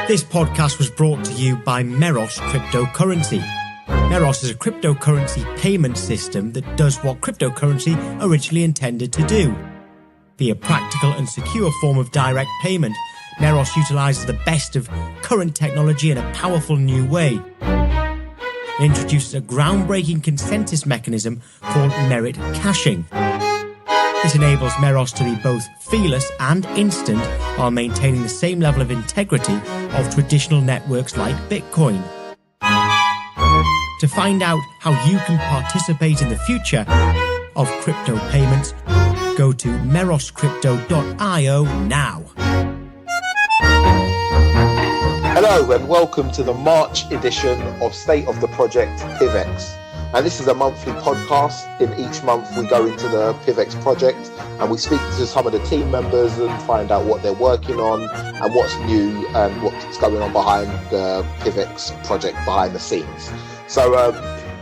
This podcast was brought to you by Meros cryptocurrency. Meros is a cryptocurrency payment system that does what cryptocurrency originally intended to do. Be a practical and secure form of direct payment, Meros utilizes the best of current technology in a powerful new way. It introduces a groundbreaking consensus mechanism called merit caching. This enables Meros to be both feeless and instant while maintaining the same level of integrity of traditional networks like Bitcoin. To find out how you can participate in the future of crypto payments, go to meroscrypto.io now. Hello and welcome to the March edition of State of the Project PIVX. And this is a monthly podcast. In each month we go into the PIVX project and we speak to some of the team members and find out what they're working on and what's new and what's going on behind the PIVX project behind the scenes. So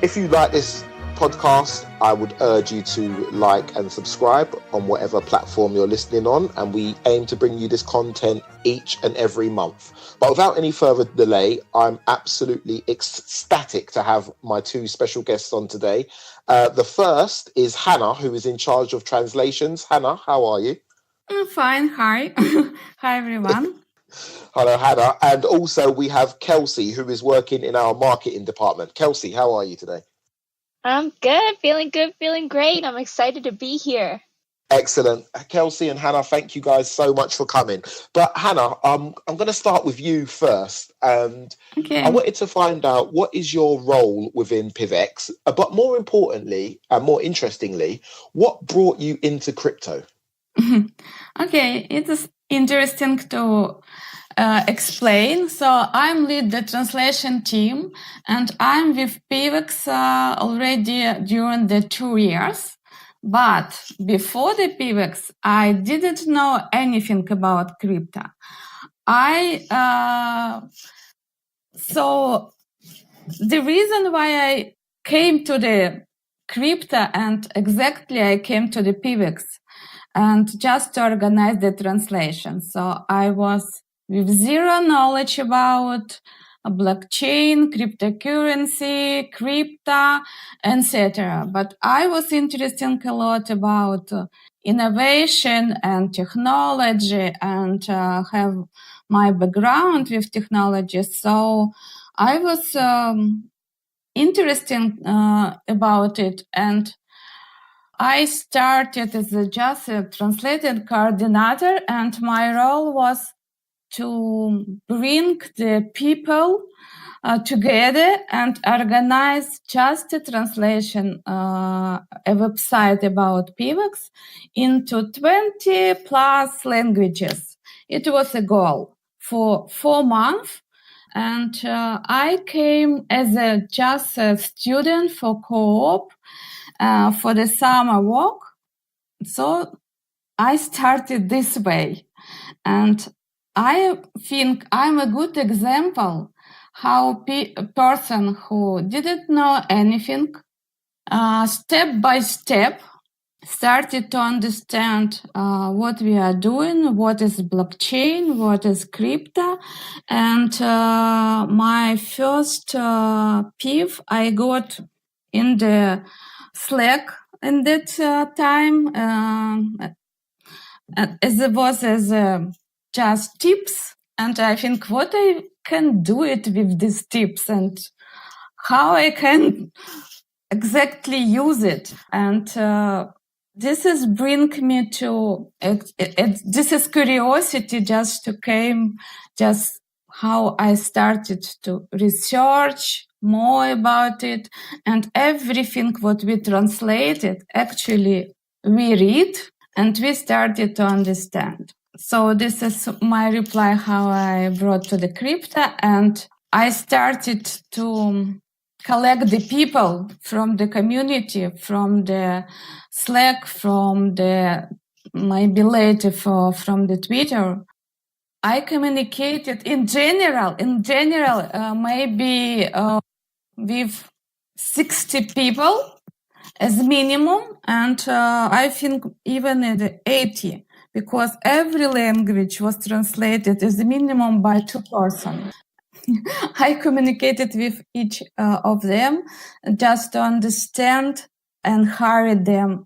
if you like this podcast, I would urge you to like and subscribe on whatever platform you're listening on, and we aim to bring you this content each and every month. But without any further delay, I'm absolutely ecstatic to have my two special guests on today. The first is Hanna, who is in charge of translations. Hanna, how are you? I'm fine. Hi. Hi, everyone. Hello, Hanna. And also we have Kelsey, who is working in our marketing department. Kelsey, how are you today? I'm good, feeling great. I'm excited to be here. Excellent. Kelsey and Hanna, thank you guys so much for coming. But Hanna, I'm going to start with you first. And Okay. I wanted to find out, what is your role within PIVX? But more importantly, and more interestingly, what brought you into crypto? Okay, it is interesting to explain. So I'm lead the translation team, and I'm with PIVX already during the 2 years. But before the PIVX, I didn't know anything about crypto. So the reason why I came to the crypto and exactly I came to the PIVX and just to organize the translation. So I was with zero knowledge about blockchain, cryptocurrency, crypto, etc. But I was interested a lot about innovation and technology and have my background with technology. So I was interested about it, and I started as just a translated coordinator, and my role was to bring the people together and organize just a translation, a website about PIVX into 20 plus languages. It was a goal for 4 months. And I came as just a student for co-op for the summer work. So I started this way. And I think I'm a good example how a person who didn't know anything, step by step, started to understand what we are doing, what is blockchain, what is crypto. And my first PIV I got in the Slack in that time, as it was as just tips. And I think what I can do it with these tips and how I can exactly use it. And this is bring me to, this is curiosity just to came, just how I started to research more about it, and everything what we translated, actually we read and we started to understand. So this is my reply how I brought to the crypto, and I started to collect the people from the community, from the Slack, from the maybe later from the Twitter. I communicated in general, maybe with 60 people as minimum, and I think even at 80, because every language was translated as a minimum by 2 persons. I communicated with each of them just to understand and hire them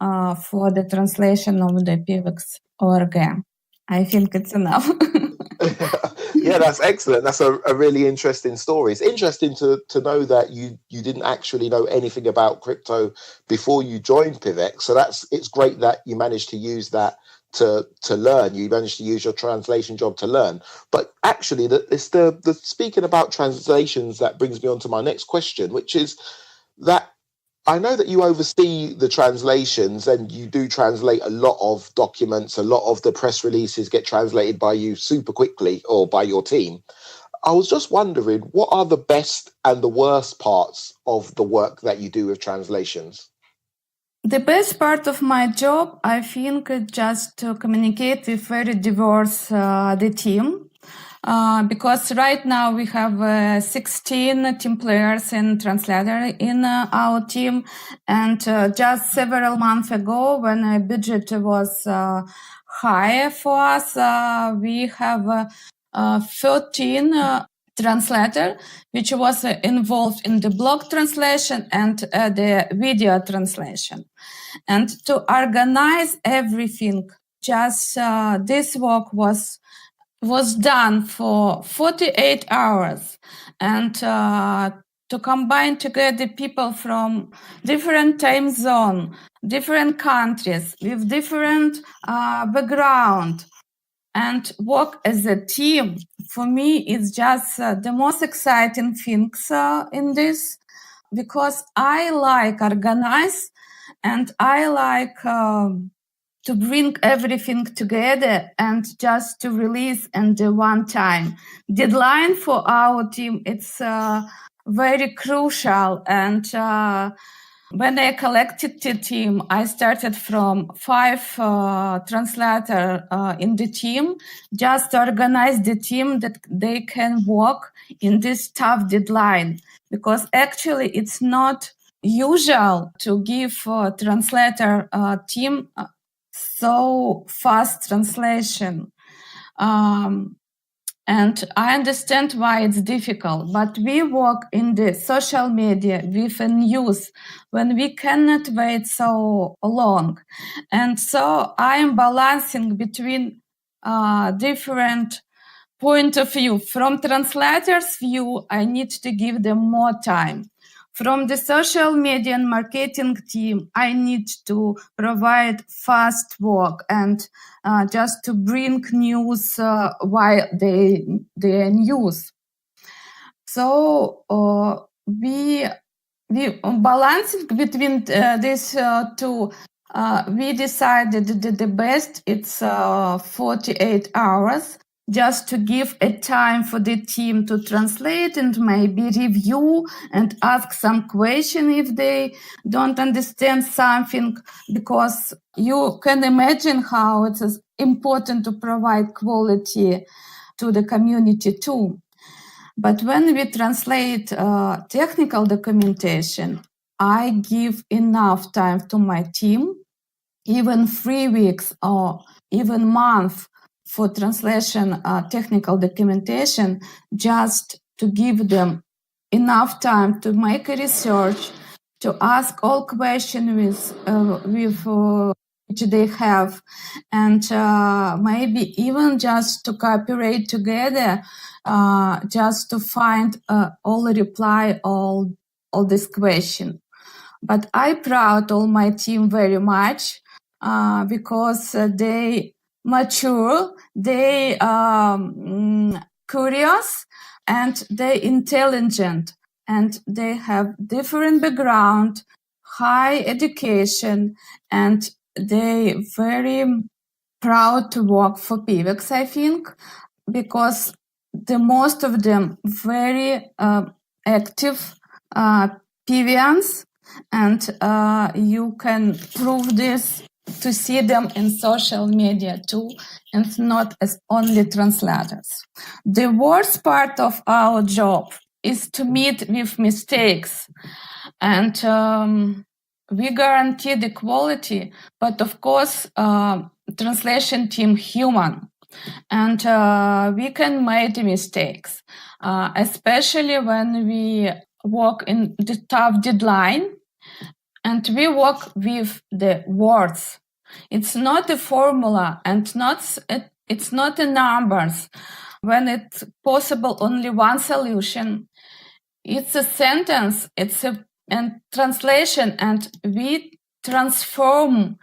for the translation of the PIVX org. I think it's enough. Yeah, that's excellent. That's a really interesting story. It's interesting to know that you didn't actually know anything about crypto before you joined PIVX. So it's great that you managed to use that to learn. You managed to use your translation job to learn. But actually, it's the speaking about translations that brings me on to my next question, which is that I know that you oversee the translations and you do translate a lot of documents. A lot of the press releases get translated by you super quickly or by your team. I was just wondering, what are the best and the worst parts of the work that you do with translations? The best part of my job, I think, is just to communicate with very diverse the team. Because right now we have 16 team players and translator in our team. And just several months ago, when a budget was higher for us, we have 13 translator, which was involved in the blog translation and the video translation. And to organize everything, just this work was done for 48 hours. And to combine together people from different time zone, different countries, with different background, and work as a team, for me, is just the most exciting things in this, because I like organize and I like to bring everything together and just to release in the one time. Deadline for our team, it's very crucial. And when I collected the team, I started from 5 translators in the team, just to organize the team that they can work in this tough deadline. Because actually it's not usual to give translator team so fast translation. And I understand why it's difficult, but we work in the social media with a news when we cannot wait so long. And so I am balancing between different point of view. From translator's view, I need to give them more time. From the social media and marketing team, I need to provide fast work and just to bring news while they news. So we balancing between these two. We decided that the best it's 48 hours. Just to give a time for the team to translate and maybe review and ask some question if they don't understand something, because you can imagine how it is important to provide quality to the community too. But when we translate technical documentation, I give enough time to my team, even 3 weeks or even month, for translation technical documentation, just to give them enough time to make a research, to ask all questions with which they have, and maybe even just to cooperate together, just to find all reply all this question. But I proud all my team very much because they mature, they curious, and they intelligent, and they have different background, high education, and they very proud to work for PIVX, I think, because the most of them very active PIVians, and you can prove this to see them in social media too, and not as only translators. The worst part of our job is to meet with mistakes, and we guarantee the quality, but of course translation team human, and we can make mistakes, especially when we work in the tough deadline and we work with the words. It's not a formula and it's not a numbers. When it's possible only one solution, it's a sentence, it's a translation, and we transform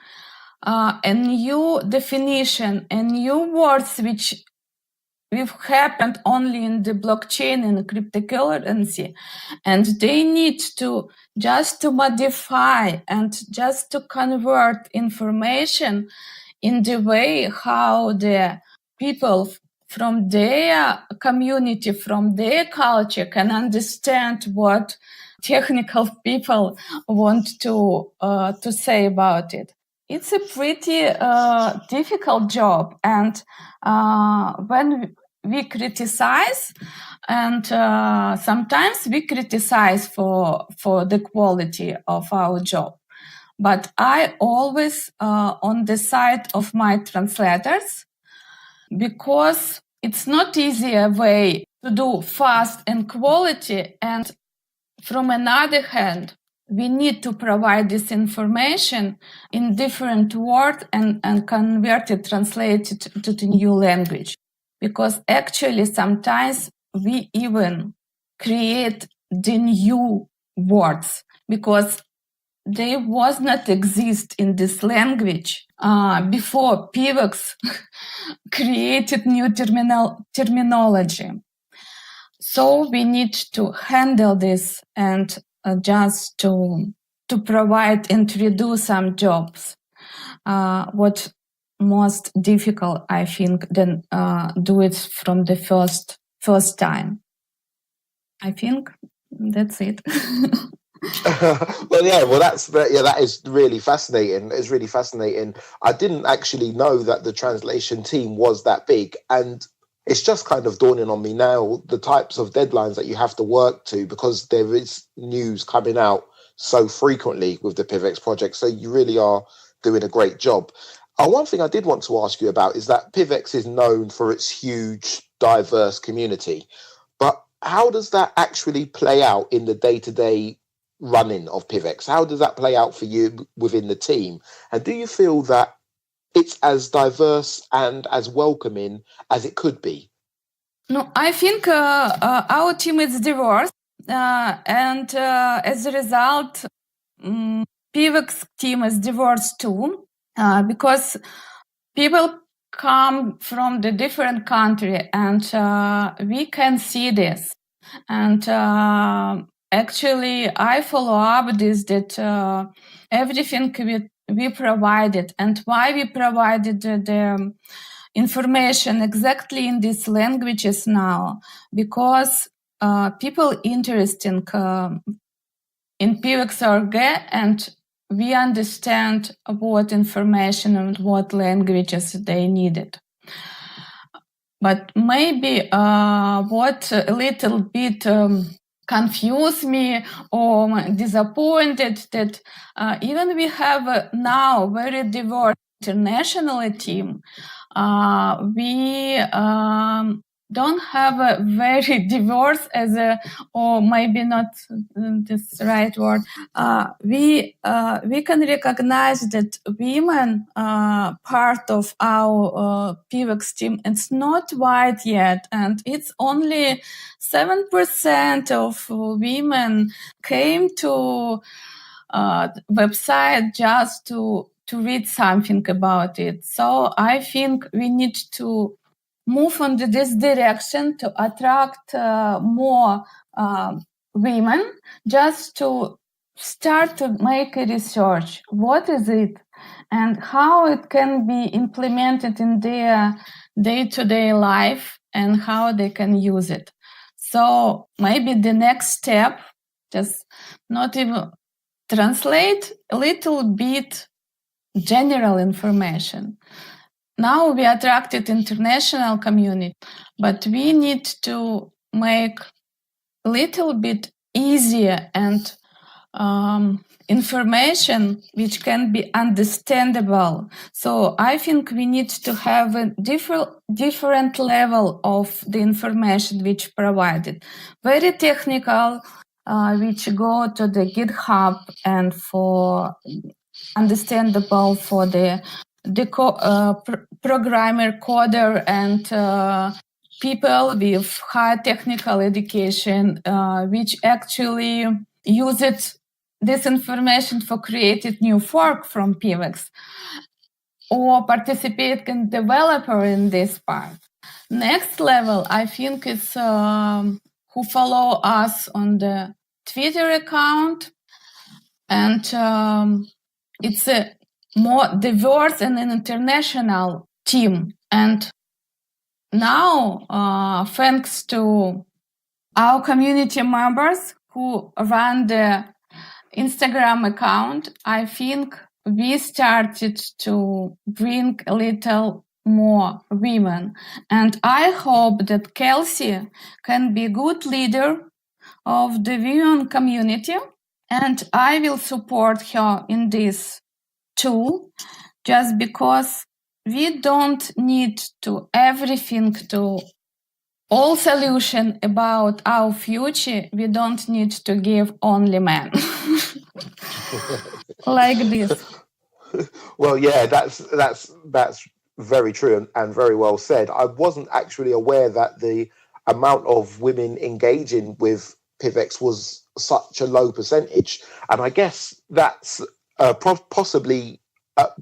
a new definition, a new words which have happened only in the blockchain and cryptocurrency, and they need to just to modify and just to convert information in the way how the people from their community, from their culture can understand what technical people want to say about it. It's a pretty difficult job, and when we criticize, and sometimes we criticize for the quality of our job, but I always on the side of my translators, because it's not easier way to do fast and quality, and from another hand, we need to provide this information in different words and convert it, translate it to the new language. Because actually sometimes we even create the new words because they was not exist in this language before PIVX created new terminology. So we need to handle this and just to provide and redo some jobs. What most difficult, I think, than do it from the first time. I think that's it. That is really fascinating. It's really fascinating. I didn't actually know that the translation team was that big, and it's just kind of dawning on me now the types of deadlines that you have to work to, because there is news coming out so frequently with the PIVX project. So you really are doing a great job. One thing I did want to ask you about is that PIVX is known for its huge, diverse community. But how does that actually play out in the day-to-day running of PIVX? How does that play out for you within the team? And do you feel that it's as diverse and as welcoming as it could be? No, I think our team is diverse, and as a result, PIVX team is diverse too, because people come from the different country, and we can see this. And actually, I follow up this that everything we provided, and why we provided the information exactly in these languages now, because people interested in PIVX org, and we understand what information and what languages they needed. But maybe what a little bit confused me or disappointed that even we have now very diverse international team, we don't have a very diverse as a, or maybe not this right word. We can recognize that women part of our PIVX team. It's not wide yet, and it's only 7% of women came to website just to read something about it. So I think we need to move on this direction to attract more women, just to start to make a research. What is it and how it can be implemented in their day-to-day life and how they can use it. So maybe the next step, just not even translate a little bit general information. Now we attracted international community, but we need to make a little bit easier and information which can be understandable. So I think we need to have a different level of the information which provided. Very technical, which go to the GitHub and for understandable for the programmer, coder, and people with high technical education, which actually use this information for creating new fork from PIVX or participate in developer in this part. Next level, I think, is who follow us on the Twitter account, and it's a more diverse and an international team. And now, thanks to our community members who run the Instagram account, I think we started to bring a little more women. And I hope that Kelsey can be a good leader of the women community, and I will support her in this too, just because we don't need to everything to all solution about our future. We don't need to give only men like this. Well, yeah, that's very true and very well said. I wasn't actually aware that the amount of women engaging with PIVX was such a low percentage, and I guess that's possibly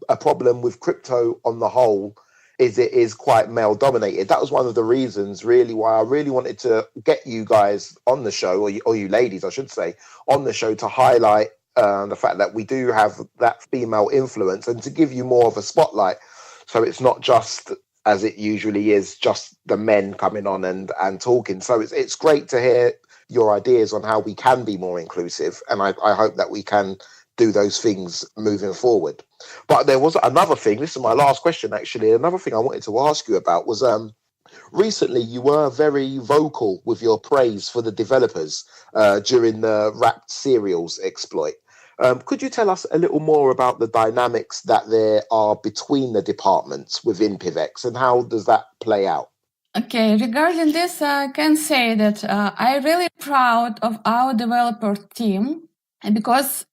a problem with crypto on the whole. Is it is quite male dominated. That was one of the reasons really why I really wanted to get you guys on the show, or you ladies, I should say, on the show to highlight the fact that we do have that female influence and to give you more of a spotlight. So it's not just, as it usually is, just the men coming on and talking. So it's great to hear your ideas on how we can be more inclusive. And I hope that we can do those things moving forward. But there was another thing, this is my last question actually, another thing I wanted to ask you about was recently you were very vocal with your praise for the developers during the wrapped cereals exploit. Could you tell us a little more about the dynamics that there are between the departments within PIVX and how does that play out? Okay, regarding this, I can say that I'm really proud of our developer team, and because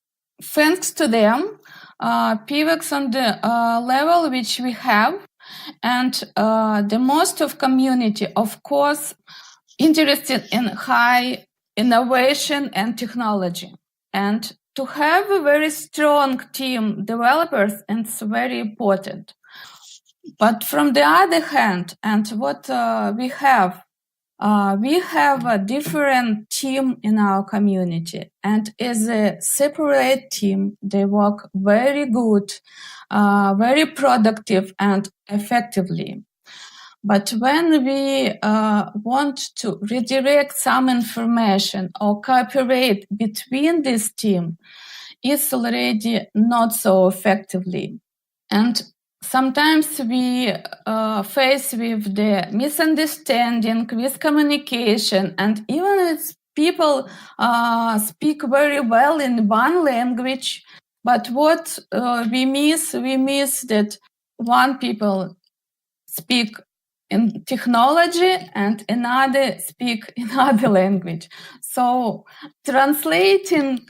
thanks to them, PIVX on the level which we have, and the most of community, of course, interested in high innovation and technology. And to have a very strong team developers, it's very important. But from the other hand, and what we have a different team in our community, and as a separate team, they work very good, very productive and effectively. But when we want to redirect some information or cooperate between this team, it's already not so effectively. And sometimes we face with the misunderstanding, with communication, and even if people speak very well in one language, but what we miss that one people speak in technology and another speak in other language. So translating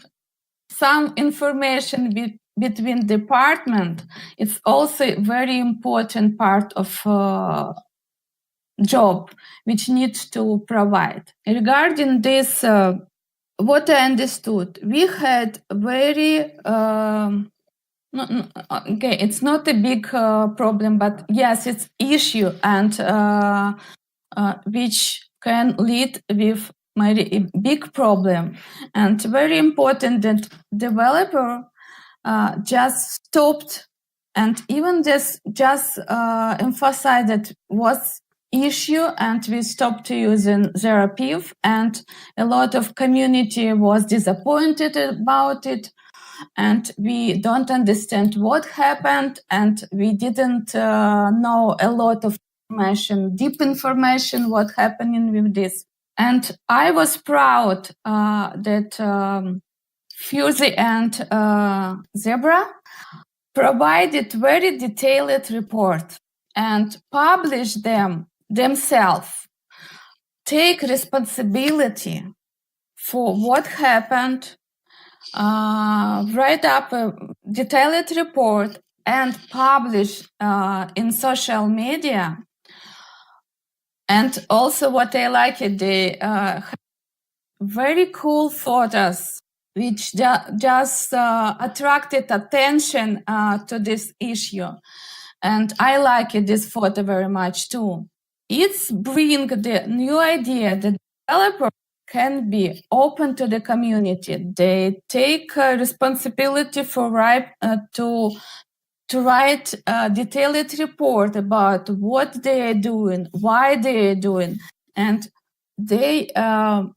some information between department, it's also a very important part of job which needs to provide. Regarding this, what I understood, we had very okay, it's not a big problem, but yes, it's issue and which can lead with a big problem. And very important that developer just stopped and even just emphasized that was issue, and we stopped using ZeroPiv, and a lot of community was disappointed about it, and we don't understand what happened, and we didn't know a lot of information, deep information, what happening with this. And I was proud that Fuzzy and Zebra, provided very detailed report and publish them themselves. Take responsibility for what happened, write up a detailed report and publish in social media. And also what I like, they very cool photos which just attracted attention to this issue. And I like this photo very much too. It's bring the new idea that developer can be open to the community. They take responsibility for to write a detailed report about what they are doing, why they are doing, and they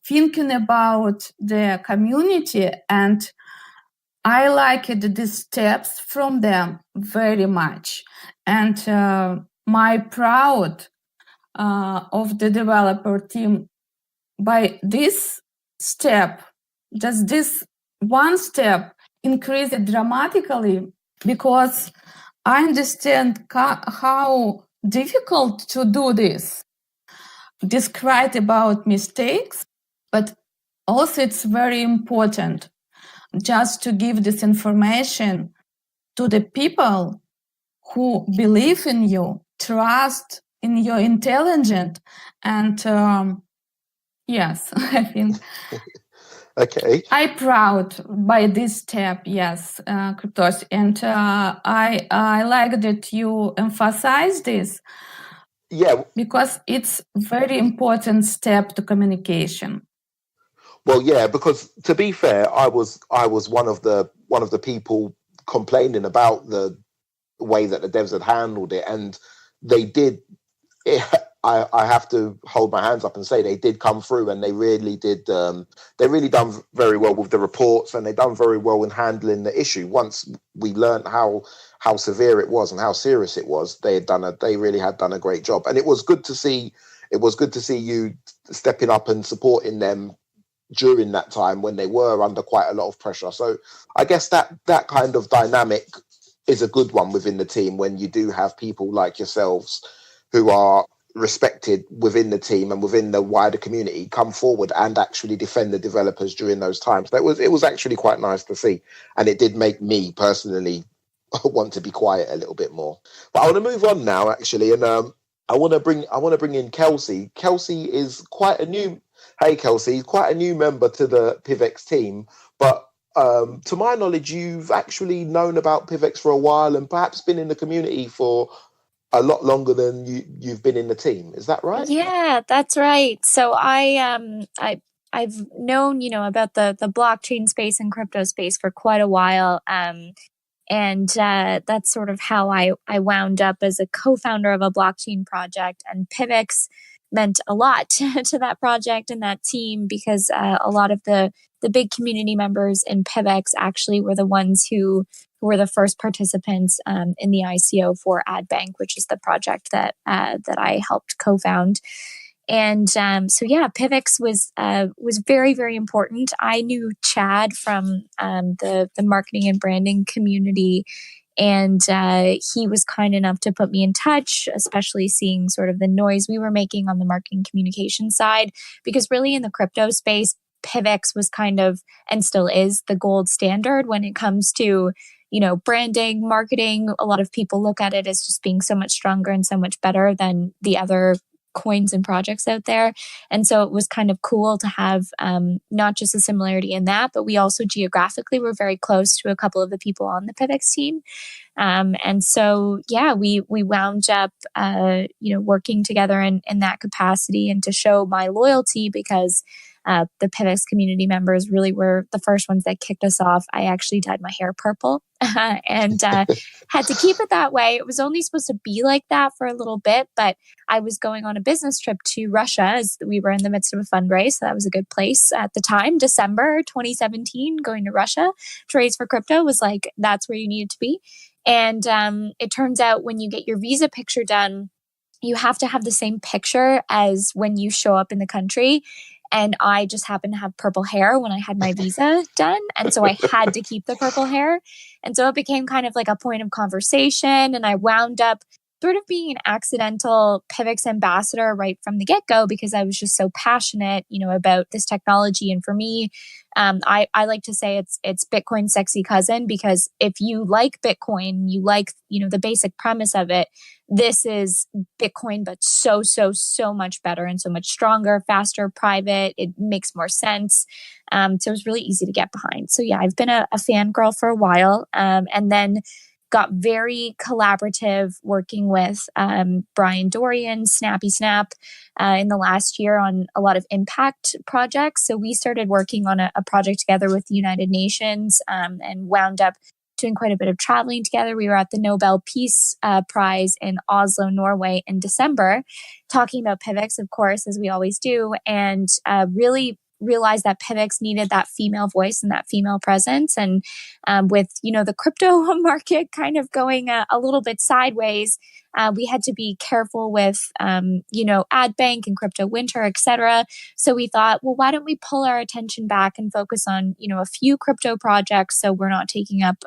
thinking about the community. And I liked these steps from them very much. And my proud of the developer team by this step, just this one step increase it dramatically, because I understand how difficult to do this. Describe about mistakes, but also it's very important just to give this information to the people who believe in you, trust in your intelligence, and yes, I think. Okay. I'm proud by this step, yes, Cryptosi, and I like that you emphasize this. Yeah, because it's very important step to communication. well, yeah, because to be fair, I was one of the people complaining about the way that the devs had handled it, and they did. I have to hold my hands up and say they did come through, and they really did. They really done very well with the reports, and they done very well in handling the issue. Once we learned how severe it was and how serious it was, they really had done a great job, and it was good to see. It was good to see you stepping up and supporting them during that time when they were under quite a lot of pressure. So I guess that kind of dynamic is a good one within the team, when you do have people like yourselves who are respected within the team and within the wider community come forward and actually defend the developers during those times. It was actually quite nice to see, and it did make me personally want to be quiet a little bit more. But I want to move on now, actually, and I want to bring in Kelsey. Kelsey is quite a new. Hey, Kelsey, quite a new member to the PIVX team, but to my knowledge, you've actually known about PIVX for a while and perhaps been in the community for a lot longer than you've been in the team. Is that right? Yeah, that's right. So I've known, about the blockchain space and crypto space for quite a while. And that's sort of how I wound up as a co-founder of a blockchain project. And PIVX meant a lot to that project and that team, because a lot of the big community members in PIVX actually were the ones who were the first participants in the ICO for AdBank, which is the project that I helped co-found. And so yeah, PIVX was very, very important. I knew Chad from the marketing and branding community, and he was kind enough to put me in touch, especially seeing sort of the noise we were making on the marketing communication side, because really in the crypto space, PIVX was kind of, and still is, the gold standard when it comes to, branding, marketing. A lot of people look at it as just being so much stronger and so much better than the other coins and projects out there. And so it was kind of cool to have not just a similarity in that, but we also geographically were very close to a couple of the people on the PIVX team. And so, yeah, we wound up, working together in that capacity, and to show my loyalty, because the PIVX community members really were the first ones that kicked us off. I actually dyed my hair purple and had to keep it that way. It was only supposed to be like that for a little bit, but I was going on a business trip to Russia as we were in the midst of a fundraise. So that was a good place at the time. December 2017, going to Russia to raise for crypto was like, that's where you needed to be. And it turns out when you get your visa picture done, you have to have the same picture as when you show up in the country. And I just happened to have purple hair when I had my visa done. And so I had to keep the purple hair. And so it became kind of like a point of conversation. And I wound up sort of being an accidental PIVX ambassador right from the get-go because I was just so passionate, about this technology. And for me, I like to say it's Bitcoin's sexy cousin, because if you like Bitcoin, you like, the basic premise of it, this is Bitcoin, but so much better and so much stronger, faster, private. It makes more sense. So it was really easy to get behind. So yeah, I've been a fangirl for a while. And then got very collaborative working with Brian Dorian, Snappy Snap, in the last year on a lot of impact projects. So we started working on a project together with the United Nations and wound up doing quite a bit of traveling together. We were at the Nobel Peace Prize in Oslo, Norway in December, talking about PIVX, of course, as we always do, and really realized that PIVX needed that female voice and that female presence. And with, the crypto market kind of going a little bit sideways, we had to be careful with, ad bank and crypto winter, etc. So we thought, well, why don't we pull our attention back and focus on, a few crypto projects, so we're not taking up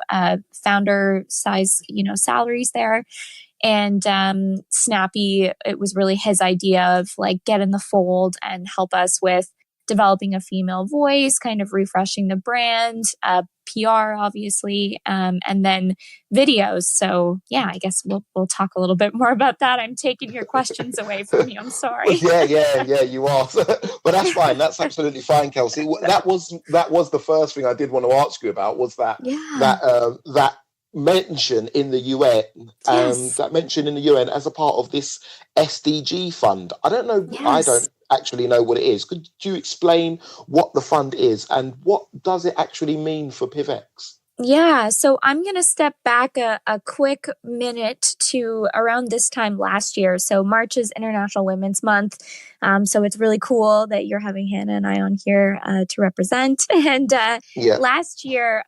founder size, salaries there. And Snappy, it was really his idea of like get in the fold and help us with developing a female voice, kind of refreshing the brand, PR, obviously, and then videos. So yeah, I guess we'll talk a little bit more about that. I'm taking your questions away from you. I'm sorry. Yeah, you are. But that's fine. That's absolutely fine, Kelsey. That was the first thing I did want to ask you about, was that mention in the UN, that mention in the UN as a part of this SDG fund. I don't know. Yes. I don't actually know what it is. Could you explain what the fund is and what does it actually mean for PIVX? Yeah, so I'm going to step back a quick minute to around this time last year. So March is International Women's Month. So it's really cool that you're having Hanna and I on here to represent. And last year,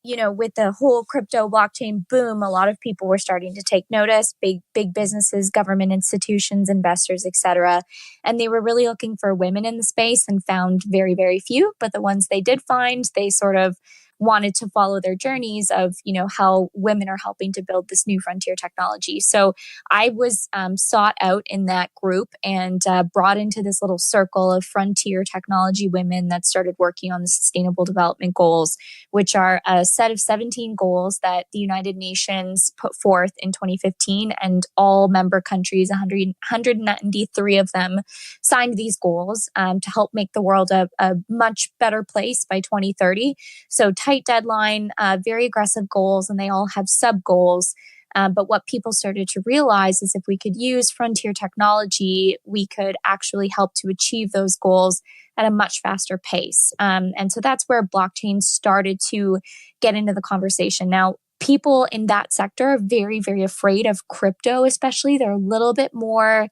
with the whole crypto blockchain boom, a lot of people were starting to take notice, big businesses, government institutions, investors, etc. And they were really looking for women in the space and found very, very few. But the ones they did find, they sort of wanted to follow their journeys of, how women are helping to build this new frontier technology. So I was sought out in that group and brought into this little circle of frontier technology women that started working on the Sustainable Development Goals, which are a set of 17 goals that the United Nations put forth in 2015, and all member countries, 193 of them, signed these goals to help make the world a much better place by 2030. So tight deadline, very aggressive goals, and they all have sub goals. But what people started to realize is if we could use frontier technology, we could actually help to achieve those goals at a much faster pace. And so that's where blockchain started to get into the conversation. Now, people in that sector are very, very afraid of crypto, especially. They're a little bit more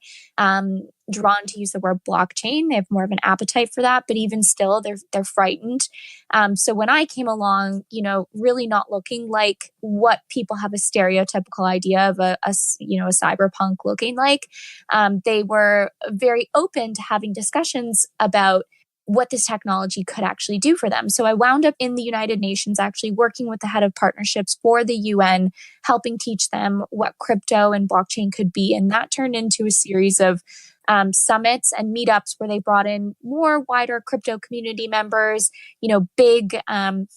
drawn to use the word blockchain. They have more of an appetite for that, but even still, they're frightened. So when I came along, really not looking like what people have a stereotypical idea of a cyberpunk looking like, they were very open to having discussions about what this technology could actually do for them. So I wound up in the United Nations actually working with the head of partnerships for the UN, helping teach them what crypto and blockchain could be. And that turned into a series of summits and meetups where they brought in more wider crypto community members, big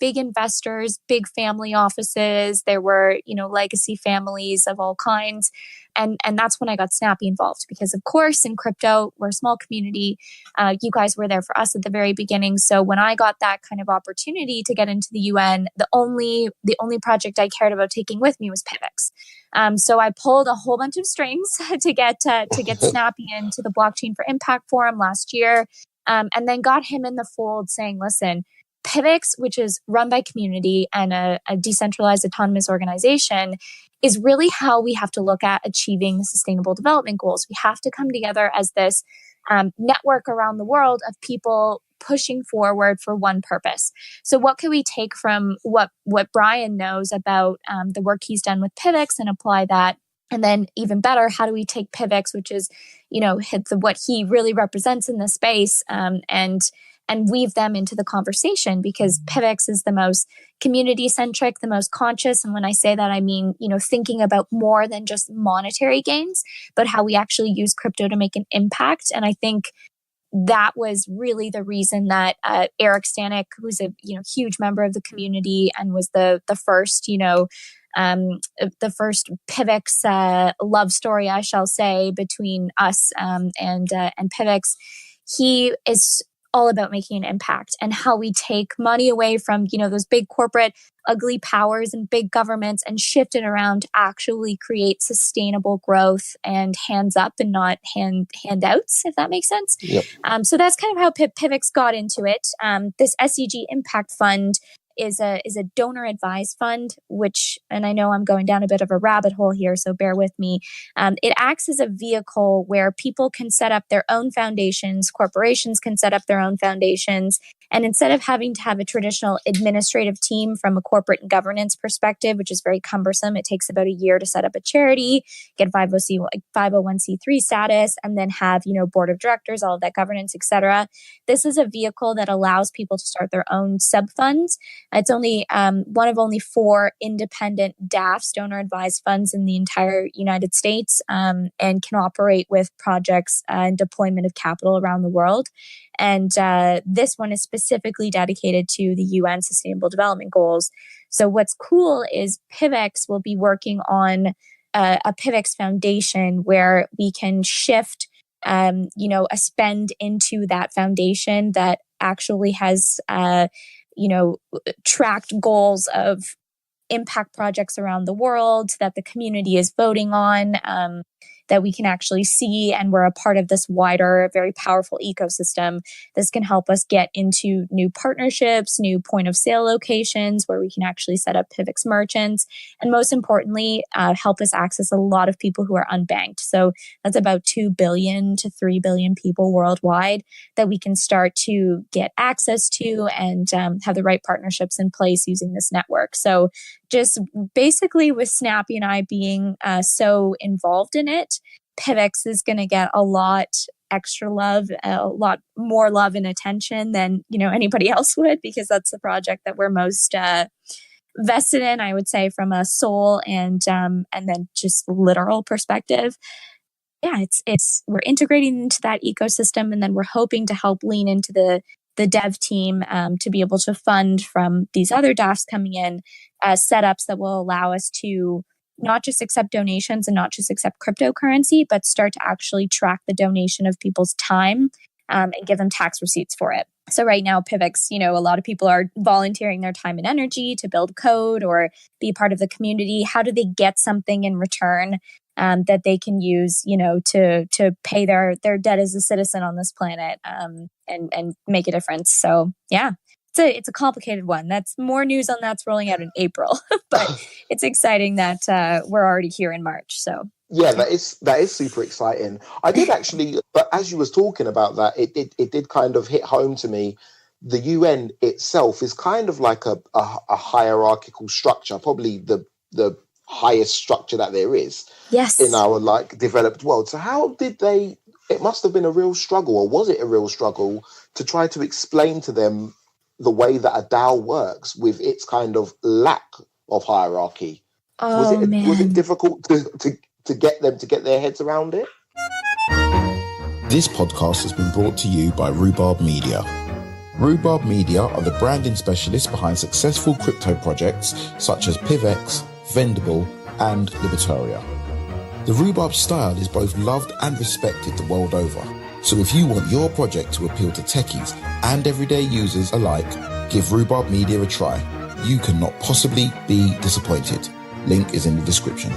investors, big family offices. There were, legacy families of all kinds. And that's when I got Snappy involved, because of course in crypto, we're a small community. You guys were there for us at the very beginning. So when I got that kind of opportunity to get into the UN, the only project I cared about taking with me was PIVX. So I pulled a whole bunch of strings to get Snappy into the Blockchain for Impact Forum last year, and then got him in the fold saying, listen, PIVX, which is run by community and a decentralized autonomous organization, is really how we have to look at achieving the Sustainable Development Goals. We have to come together as this network around the world of people pushing forward for one purpose. So what can we take from what Brian knows about the work he's done with PIVX and apply that And then even better, how do we take PIVX, which is, what he really represents in the space, and weave them into the conversation, because PIVX is the most community centric, the most conscious. And when I say that, I mean, thinking about more than just monetary gains, but how we actually use crypto to make an impact. And I think that was really the reason that Eric Stanek, who's a huge member of the community and was the first, the first PIVX love story, I shall say, between us and PIVX, he is all about making an impact, and how we take money away from those big corporate ugly powers and big governments and shift it around to actually create sustainable growth and hands up and not handouts, if that makes sense. Yep. So that's kind of how PIVX got into it. This SEG Impact Fund is a donor advised fund, which, and I know I'm going down a bit of a rabbit hole here, so bear with me. It acts as a vehicle where people can set up their own foundations, corporations can set up their own foundations, and instead of having to have a traditional administrative team from a corporate and governance perspective, which is very cumbersome, it takes about a year to set up a charity, get 501c3 status, and then have, board of directors, all of that governance, etc. This is a vehicle that allows people to start their own sub-funds. It's only one of only 4 independent DAFs, donor advised funds, in the entire United States, and can operate with projects and deployment of capital around the world. And this one is specifically dedicated to the UN Sustainable Development Goals. So what's cool is PIVX will be working on a PIVX Foundation where we can shift a spend into that foundation that actually has tracked goals of impact projects around the world that the community is voting on, that we can actually see, and we're a part of this wider, very powerful ecosystem. This can help us get into new partnerships, new point of sale locations where we can actually set up PIVX merchants, and most importantly, help us access a lot of people who are unbanked. So that's about 2 billion to 3 billion people worldwide that we can start to get access to and have the right partnerships in place using this network. So just basically with Snappy and I being so involved in it, PIVX is going to get a lot extra love, a lot more love and attention than anybody else would, because that's the project that we're most vested in, I would say, from a soul and then just literal perspective. Yeah, it's we're integrating into that ecosystem, and then we're hoping to help lean into the dev team to be able to fund from these other DAFs coming in setups that will allow us to not just accept donations and not just accept cryptocurrency, but start to actually track the donation of people's time and give them tax receipts for it. So right now, PIVX, a lot of people are volunteering their time and energy to build code or be part of the community. How do they get something in return that they can use, to pay their debt as a citizen on this planet and make a difference? So yeah, it's a complicated one. That's more news on that's rolling out in April, but it's exciting that we're already here in March. So yeah, that is super exciting. I did actually, but as you was talking about that, it did kind of hit home to me. The UN itself is kind of like a hierarchical structure, probably the highest structure that there is. Yes. In our developed world. So how did they? It must have been a real struggle, or was it a real struggle to try to explain to them the way that a DAO works with its kind of lack of hierarchy? Oh, man. Was it difficult to get them to get their heads around it? This podcast has been brought to you by Rhubarb Media. Rhubarb Media are the branding specialists behind successful crypto projects such as PIVX, Vendible, and Libertaria. The Rhubarb style is both loved and respected the world over. So if you want your project to appeal to techies and everyday users alike, give Rhubarb Media a try. You cannot possibly be disappointed. Link is in the description.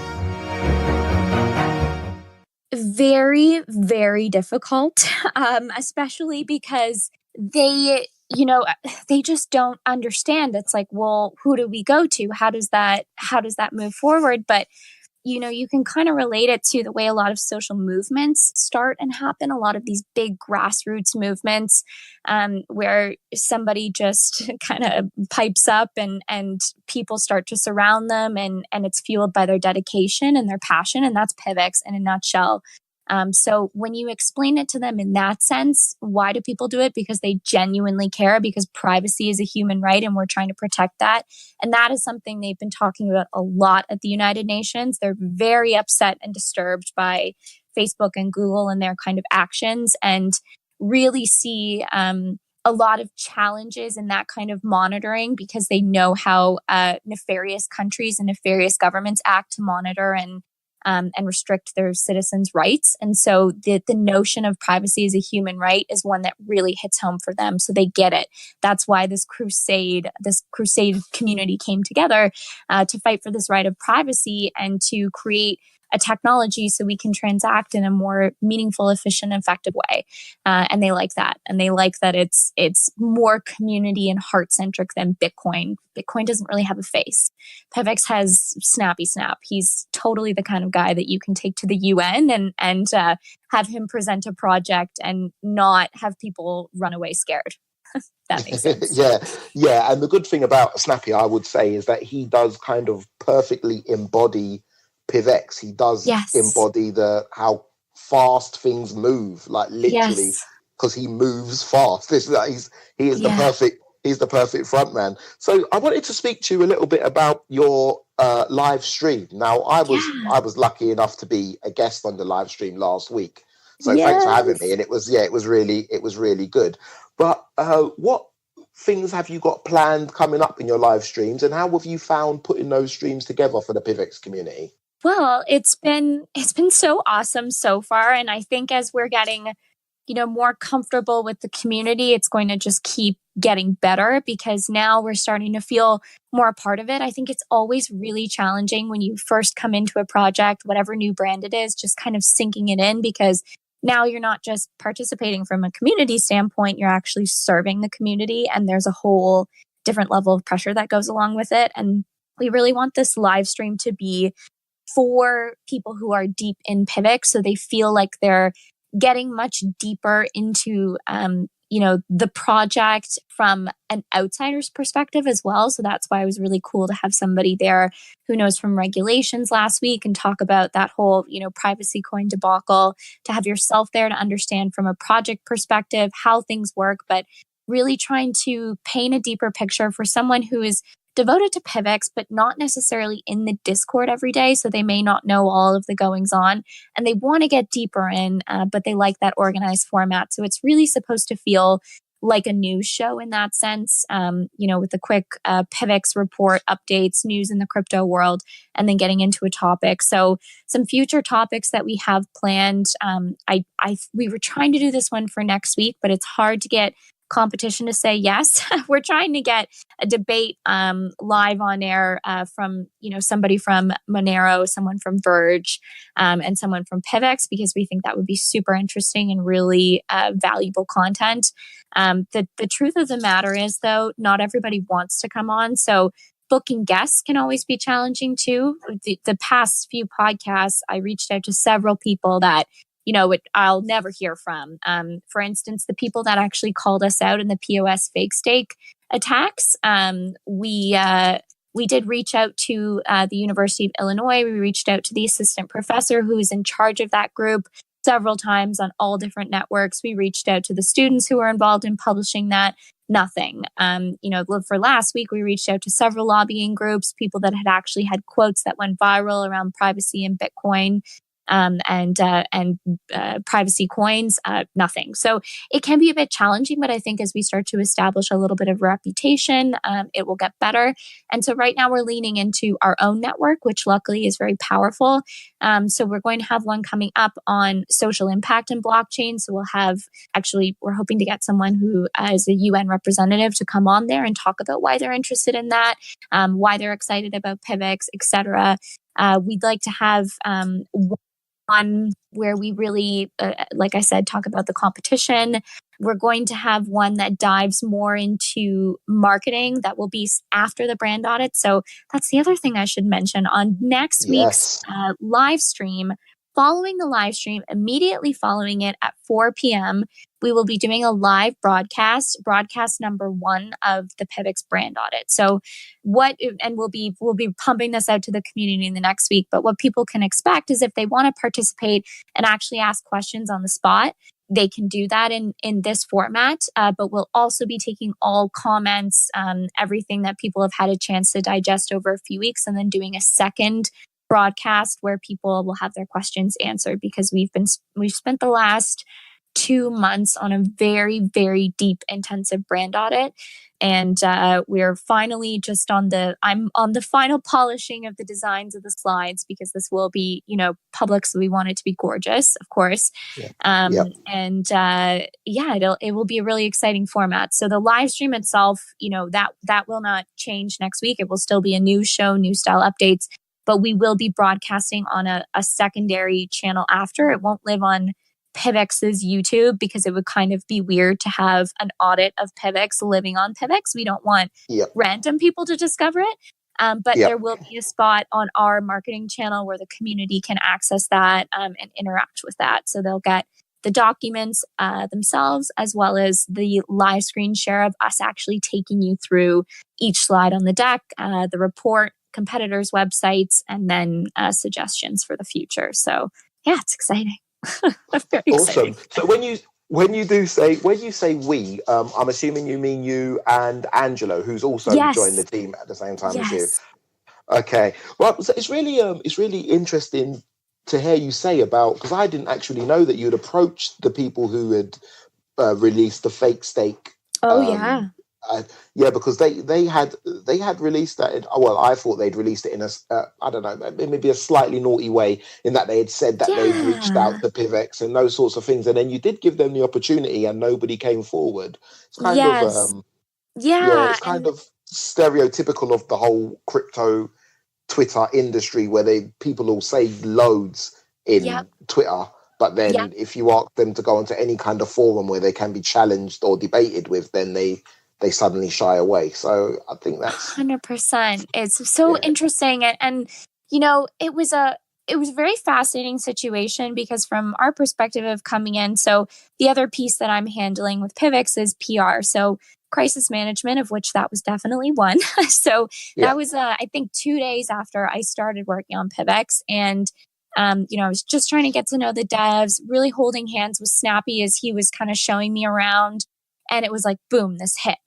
Very, very difficult, especially because they just don't understand. It's like, well, who do we go to? How does that move forward? But you can kind of relate it to the way a lot of social movements start and happen. A lot of these big grassroots movements where somebody just kind of pipes up and people start to surround them and it's fueled by their dedication and their passion. And that's PIVX in a nutshell. So when you explain it to them in that sense, why do people do it? Because they genuinely care, because privacy is a human right and we're trying to protect that. And that is something they've been talking about a lot at the United Nations. They're very upset and disturbed by Facebook and Google and their kind of actions, and really see a lot of challenges in that kind of monitoring, because they know how nefarious countries and nefarious governments act to monitor and restrict their citizens' rights. And so the notion of privacy as a human right is one that really hits home for them. So they get it. That's why this crusade community came together to fight for this right of privacy and to create a technology so we can transact in a more meaningful, efficient, effective way. And they like that. And they like that it's more community and heart-centric than Bitcoin. Bitcoin doesn't really have a face. PIVX has Snappy Snap. He's totally the kind of guy that you can take to the UN and have him present a project and not have people run away scared. That makes sense. Yeah. And the good thing about Snappy, I would say, is that he does kind of perfectly embody PIVX. He does embody how fast things move, like literally, because he moves fast. He's the perfect front man. So I wanted to speak to you a little bit about your live stream. Now, I was lucky enough to be a guest on the live stream last week. So thanks for having me. And it was really good. But what things have you got planned coming up in your live streams, and how have you found putting those streams together for the PIVX community? Well, it's been so awesome so far. And I think as we're getting, more comfortable with the community, it's going to just keep getting better, because now we're starting to feel more a part of it. I think it's always really challenging when you first come into a project, whatever new brand it is, just kind of sinking it in, because now you're not just participating from a community standpoint, you're actually serving the community. And there's a whole different level of pressure that goes along with it. And we really want this live stream to be for people who are deep in PIVX, so they feel like they're getting much deeper into the project from an outsider's perspective as well. So that's why it was really cool to have somebody there who knows from regulations last week and talk about that whole privacy coin debacle, to have yourself there to understand from a project perspective how things work, but really trying to paint a deeper picture for someone who is devoted to PIVX, but not necessarily in the Discord every day. So they may not know all of the goings on and they want to get deeper in, but they like that organized format. So it's really supposed to feel like a news show in that sense, with the quick PIVX report updates, news in the crypto world, and then getting into a topic. So some future topics that we have planned. We were trying to do this one for next week, but it's hard to get competition to say yes. We're trying to get a debate live on air from somebody from Monero, someone from Verge, and someone from PIVX, because we think that would be super interesting and really valuable content. The truth of the matter is, though, not everybody wants to come on, so booking guests can always be challenging too. The past few podcasts, I reached out to several people that I'll never hear from. For instance, the people that actually called us out in the POS fake stake attacks, we did reach out to the University of Illinois. We reached out to the assistant professor who is in charge of that group several times on all different networks. We reached out to the students who were involved in publishing that. Nothing. For last week, we reached out to several lobbying groups, people that had actually had quotes that went viral around privacy and Bitcoin. And privacy coins, nothing. So it can be a bit challenging, but I think as we start to establish a little bit of reputation, it will get better. And so right now we're leaning into our own network, which luckily is very powerful. So we're going to have one coming up on social impact and blockchain. So we're hoping to get someone who is a UN representative to come on there and talk about why they're interested in that, why they're excited about PIVX, etc. We'd like to have one where we really, like I said, talk about the competition. We're going to have one that dives more into marketing that will be after the brand audit. So that's the other thing I should mention. On next week's live stream, following the live stream, immediately following it at 4 p.m., we will be doing a live broadcast number 1 of the PIVX brand audit. So and we'll be pumping this out to the community in the next week. But what people can expect is if they want to participate and actually ask questions on the spot, they can do that in this format. But we'll also be taking all comments, everything that people have had a chance to digest over a few weeks, and then doing a second broadcast where people will have their questions answered, because we've spent the last 2 months on a very, very deep, intensive brand audit. And we're finally I'm on the final polishing of the designs of the slides, because this will be, public. So we want it to be gorgeous, of course. And it will be a really exciting format. So the live stream itself, that will not change next week. It will still be a new show, new style updates, but we will be broadcasting on a secondary channel after. It won't live on PIVX's YouTube, because it would kind of be weird to have an audit of PIVX living on PIVX. We don't want random people to discover it. But there will be a spot on our marketing channel where the community can access that and interact with that. So they'll get the documents themselves, as well as the live screen share of us actually taking you through each slide on the deck, the report, competitors' websites, and then suggestions for the future. So yeah, it's exciting. Very awesome. exciting. So when you say we, I'm assuming you mean you and Angelo, who's also joined the team at the same time as you. Okay. Well, so it's really interesting to hear you say about, because I didn't actually know that you'd approached the people who had released the fake stake. Because they had released that. I thought they'd released it in I don't know, maybe a slightly naughty way, in that they had said that they'd reached out to PIVX and those sorts of things, and then you did give them the opportunity and nobody came forward. It's kind of it's kind of stereotypical of the whole crypto Twitter industry, where people all say loads in Twitter, but then if you ask them to go onto any kind of forum where they can be challenged or debated with, then they suddenly shy away. So I think that's 100%. It's so interesting. And it was a very fascinating situation, because from our perspective of coming in, so the other piece that I'm handling with PIVX is PR. So crisis management, of which that was definitely one. So that was, I think, 2 days after I started working on PIVX. And, I was just trying to get to know the devs, really holding hands with Snappy as he was kind of showing me around. And it was like, boom, this hit.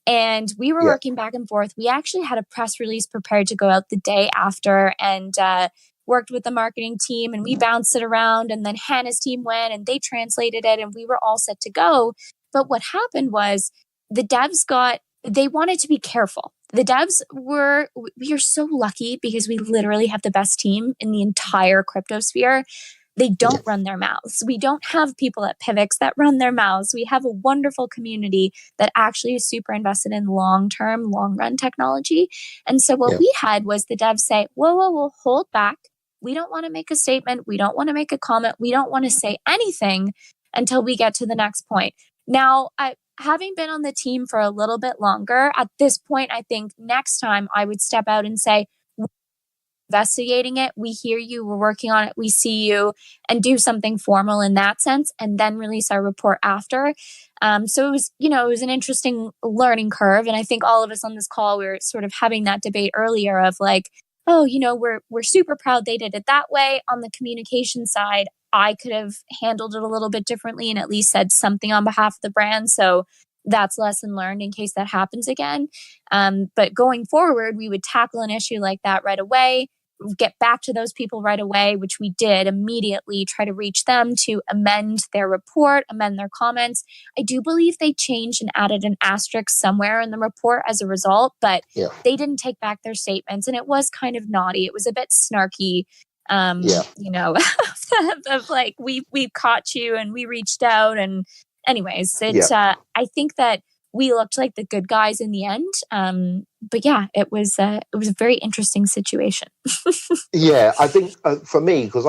And we were working back and forth. We actually had a press release prepared to go out the day after, and worked with the marketing team, and we bounced it around. And then Hanna's team went and they translated it, and we were all set to go. But what happened was the devs they wanted to be careful. The devs we are so lucky, because we literally have the best team in the entire crypto sphere. They don't run their mouths. We don't have people at PIVX that run their mouths. We have a wonderful community that actually is super invested in long-term, long-run technology. And so what we had was the devs say, whoa, hold back. We don't want to make a statement. We don't want to make a comment. We don't want to say anything until we get to the next point. Now, having been on the team for a little bit longer, at this point, I think next time I would step out and say, investigating it, we hear you, we're working on it, we see you, and do something formal in that sense, and then release our report after. So it was an interesting learning curve. And I think all of us on this call, we were sort of having that debate earlier of like, we're super proud they did it that way. On the communication side, I could have handled it a little bit differently and at least said something on behalf of the brand. So that's lesson learned in case that happens again. But going forward, we would tackle an issue like that right away, get back to those people right away, which we did immediately, try to reach them to amend their report, amend their comments. I do believe they changed and added an asterisk somewhere in the report as a result, but they didn't take back their statements. And it was kind of naughty. It was a bit snarky, of like, we've caught you and we reached out. And anyways, I think that we looked like the good guys in the end. But it was a very interesting situation. I think for me, because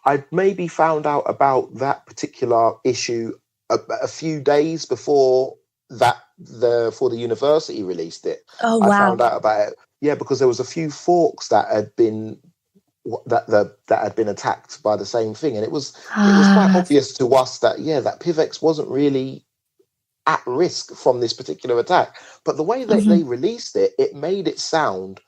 I maybe found out about that particular issue a few days before the university released it. Oh, I wow. found out about it, yeah, because there was a few forks that had been attacked by the same thing, and it was quite obvious to us that that PIVX wasn't really at risk from this particular attack. But the way that they released it, it made it sound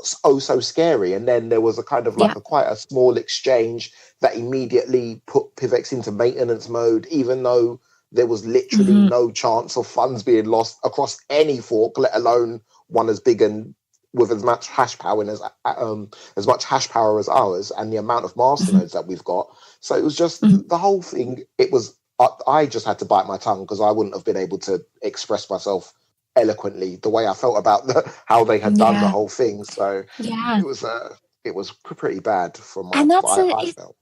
so scary. And then there was a kind of like quite a small exchange that immediately put PIVX into maintenance mode, even though there was literally no chance of funds being lost across any fork, let alone one as big and with as much hash power as ours, and the amount of masternodes that we've got. So it was just the whole thing. It was I just had to bite my tongue because I wouldn't have been able to express myself eloquently the way I felt about how they had done the whole thing. So it was pretty bad from my. I felt.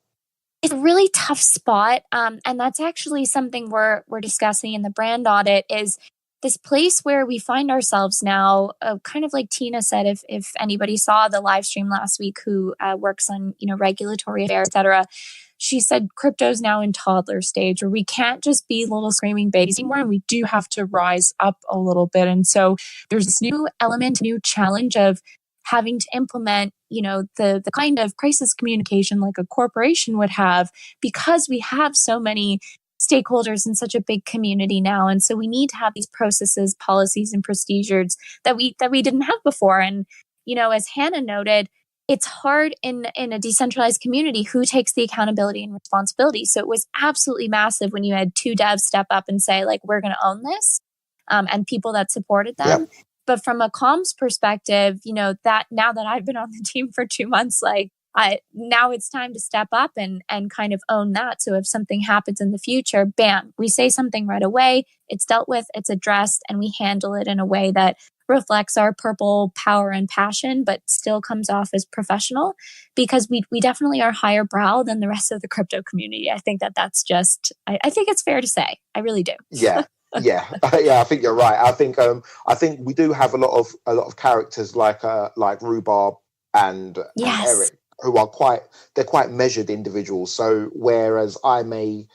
It's a really tough spot, and that's actually something we're discussing in the brand audit, is this place where we find ourselves now, kind of like Tina said, if anybody saw the live stream last week, who works on regulatory affairs, etc. She said crypto's now in toddler stage, where we can't just be little screaming babies anymore, and we do have to rise up a little bit. And so there's this new element, new challenge of having to implement, the kind of crisis communication like a corporation would have, because we have so many stakeholders in such a big community now. And so we need to have these processes, policies, and procedures that we didn't have before. And, as Hanna noted, it's hard in a decentralized community who takes the accountability and responsibility. So it was absolutely massive when you had 2 devs step up and say, like, we're going to own this, and people that supported them. Yep. But from a comms perspective, that now that I've been on the team for 2 months, now it's time to step up and kind of own that. So if something happens in the future, bam, we say something right away, it's dealt with, it's addressed, and we handle it in a way that reflects our purple power and passion, but still comes off as professional, because we definitely are higher brow than the rest of the crypto community. I think that's just, I think it's fair to say. I really do. Yeah. Yeah, I think you're right. I think we do have a lot of characters like Rhubarb and Eric, who are quite measured individuals. So whereas I may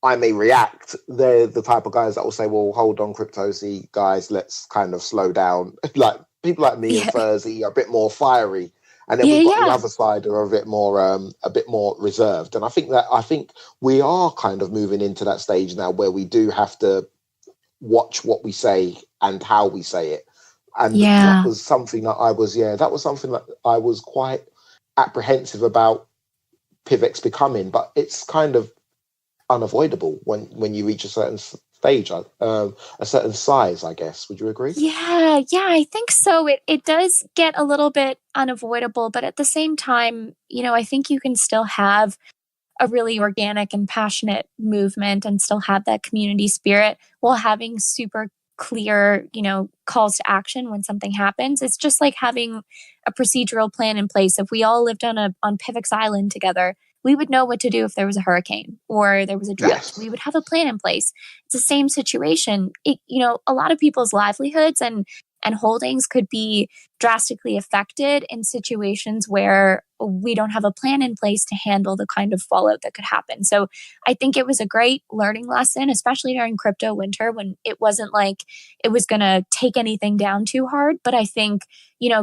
react, they're the type of guys that will say, well, hold on, Cryptosi guys, let's kind of slow down. Like people like me and Furzy are a bit more fiery, and then we've got the other side are a bit more reserved. And I think we are kind of moving into that stage now where we do have to watch what we say and how we say it. And that was something that I was quite apprehensive about PIVX becoming, but it's kind of unavoidable when you reach a certain stage, a certain size, I guess. Would you agree? Yeah, I think so. It does get a little bit unavoidable, but at the same time, I think you can still have a really organic and passionate movement and still have that community spirit while having super clear, calls to action when something happens. It's just like having a procedural plan in place. If we all lived on PIVX Island together, we would know what to do if there was a hurricane or there was a drought. Yes. We would have a plan in place. It's the same situation. A lot of people's livelihoods and holdings could be drastically affected in situations where we don't have a plan in place to handle the kind of fallout that could happen. So I think it was a great learning lesson, especially during crypto winter, when it wasn't like it was going to take anything down too hard. But I think,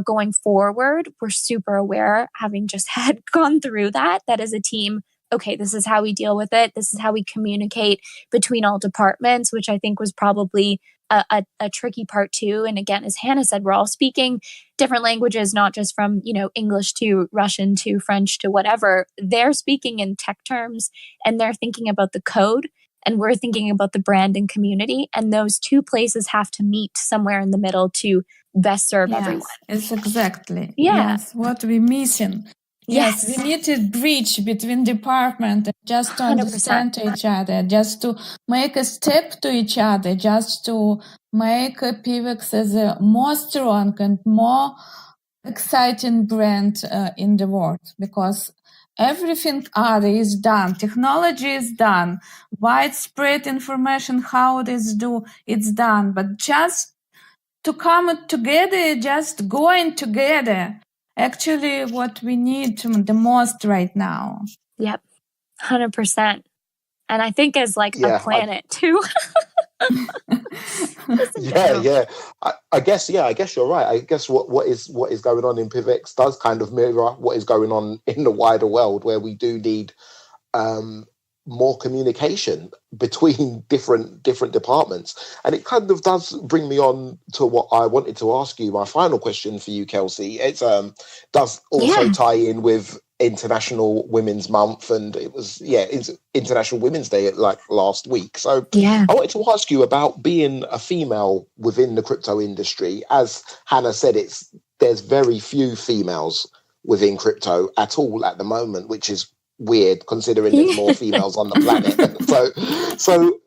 going forward, we're super aware, having just gone through that as a team, okay, this is how we deal with it. This is how we communicate between all departments, which I think was probably a tricky part too. And again, as Hanna said, we're all speaking different languages, not just from, English to Russian to French to whatever. They're speaking in tech terms and they're thinking about the code, and we're thinking about the brand and community. And those two places have to meet somewhere in the middle to best serve everyone. It's exactly. Yeah. Yes, what we're missing. Yes, we need a bridge between departments just to 100%. Understand each other, just to make a step to each other, just to make PIVX as a more strong and more exciting brand in the world, because everything other is done. Technology is done. Widespread information, how it is it's done. But just to come together, just going together, actually what we need the most right now. Yep. 100%. And I think as like a planet too. Yeah. I guess you're right. I guess what is going on in PIVX does kind of mirror what is going on in the wider world, where we do need more communication between different departments. And it kind of does bring me on to what I wanted to ask you. My final question for you, Kelsey, it's does also tie in with International Women's Month, and it was it's International Women's Day like last week. So I wanted to ask you about being a female within the crypto industry. As Hanna said, there's very few females within crypto at all at the moment, which is weird considering there's more females on the planet. So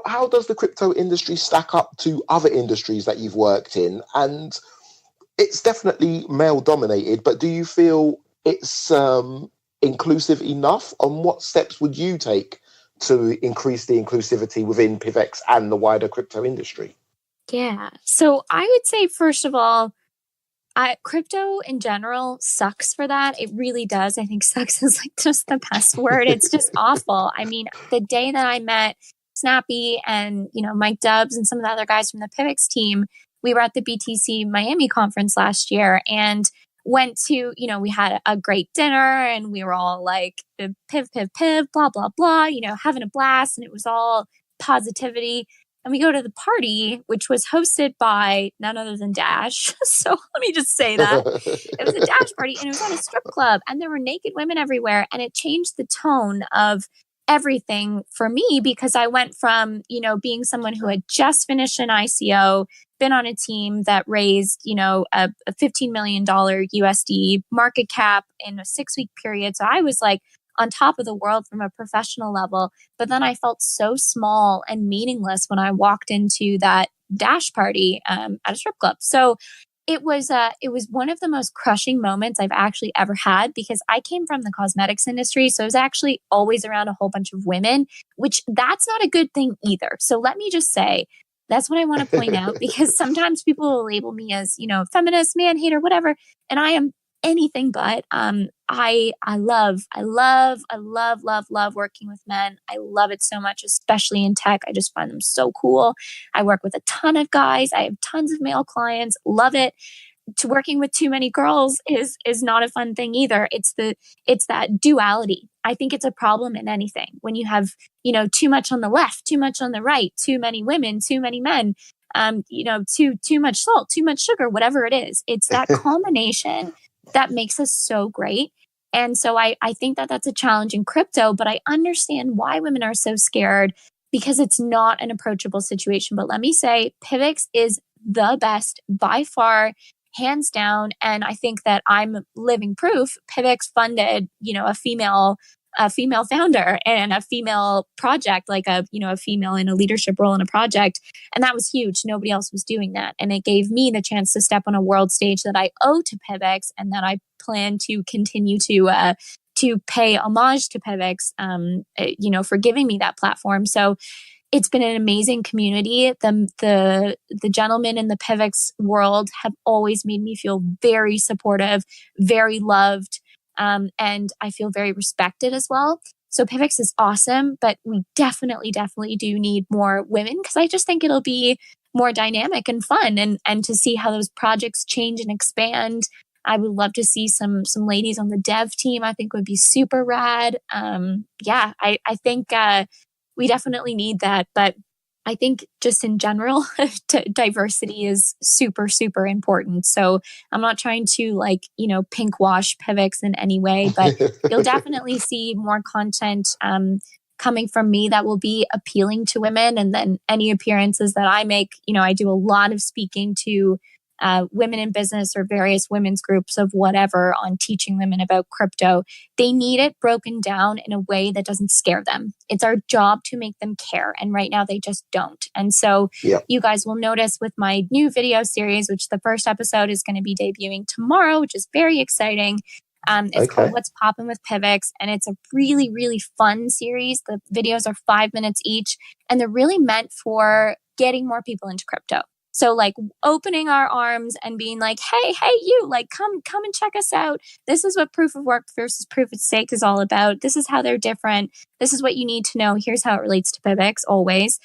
how does the crypto industry stack up to other industries that you've worked in? And it's definitely male dominated, but do you feel it's inclusive enough? On what steps would you take to increase the inclusivity within PIVX and the wider crypto industry? Yeah. So I would say, first of all, crypto in general sucks for that. It really does. I think sucks is like just the best word. It's just awful. I mean, the day that I met Snappy and, Mike Dubs and some of the other guys from the PIVX team, we were at the BTC Miami conference last year and went to, we had a great dinner and we were all like, piv, blah, blah, blah, having a blast. And it was all positivity. And we go to the party, which was hosted by none other than Dash. So let me just say that. It was a Dash party and it was at a strip club and there were naked women everywhere. And it changed the tone of everything for me because I went from, being someone who had just finished an ICO, been on a team that raised, a $15 million USD market cap in a 6-week period. So I was like on top of the world from a professional level. But then I felt so small and meaningless when I walked into that Dash party at a strip club. So it was one of the most crushing moments I've actually ever had because I came from the cosmetics industry. So I was actually always around a whole bunch of women, which that's not a good thing either. So let me just say, that's what I want to point out because sometimes people will label me as, feminist, man hater, whatever. And I am anything but. I love working with men. I love it so much, especially in tech. I just find them so cool. I work with a ton of guys. I have tons of male clients. Love it. Working with too many girls is not a fun thing either. It's that duality. I think it's a problem in anything when you have, too much on the left, too much on the right, too many women, too many men, too much salt, too much sugar, whatever it is. It's that combination that makes us so great. And so I think that that's a challenge in crypto, but I understand why women are so scared because it's not an approachable situation. But let me say, PIVX is the best by far, hands down. And I think that I'm living proof. PIVX funded, a female founder and a female project, like a female in a leadership role in a project. And that was huge. Nobody else was doing that. And it gave me the chance to step on a world stage that I owe to PIVX and that I plan to continue to pay homage to PIVX, for giving me that platform. So it's been an amazing community. The gentlemen in the PIVX world have always made me feel very supportive, very loved. And I feel very respected as well. So PIVX is awesome, but we definitely do need more women because I just think it'll be more dynamic and fun and to see how those projects change and expand. I would love to see some ladies on the dev team. I think would be super rad. I think we definitely need that. But I think just in general, diversity is super, super important. So I'm not trying to pink wash PIVX in any way, but you'll definitely see more content coming from me that will be appealing to women. And then any appearances that I make, I do a lot of speaking to women in business or various women's groups of whatever on teaching women about crypto. They need it broken down in a way that doesn't scare them. It's our job to make them care. And right now they just don't. And so you guys will notice with my new video series, which the first episode is going to be debuting tomorrow, which is very exciting. It's called What's Poppin' with PIVX. And it's a really, really fun series. The videos are 5 minutes each. And they're really meant for getting more people into crypto. So like opening our arms and being like, hey, you, like, come and check us out. This is what proof of work versus proof of stake is all about. This is how they're different. This is what you need to know. Here's how it relates to PIVX always.